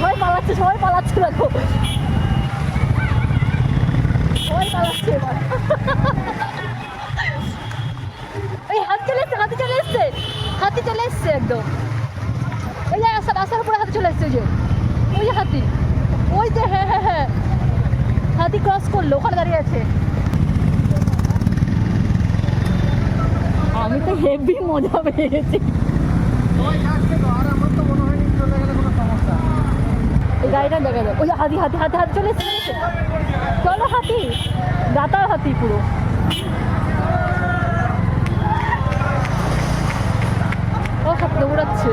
সবাই পালাচ্ছে, সবাই পালাচ্ছে, দেখো সবাই পালাচ্ছে এবার। এই হাতি চলে এসছে, হাতি চলে এসছে, হাতি চলে এসছে একদম। ওই যে রাস্তার উপরে হাতি চলে এসছে, ওই যে হাতি, ওই যে, হ্যাঁ হ্যাঁ হ্যাঁ, হাতি ক্রস করলো, ওখানে দাঁড়িয়ে আছে। আমি তো হেভি মজা পেয়ে গেছি। এই গাড়িটা দেখা যাক, ওই যে হাতি হাতি হাতি হাতি চলে এসছে, চলো হাতি, দাতার হাতি পুরো। ও হাতি দৌড়াচ্ছে।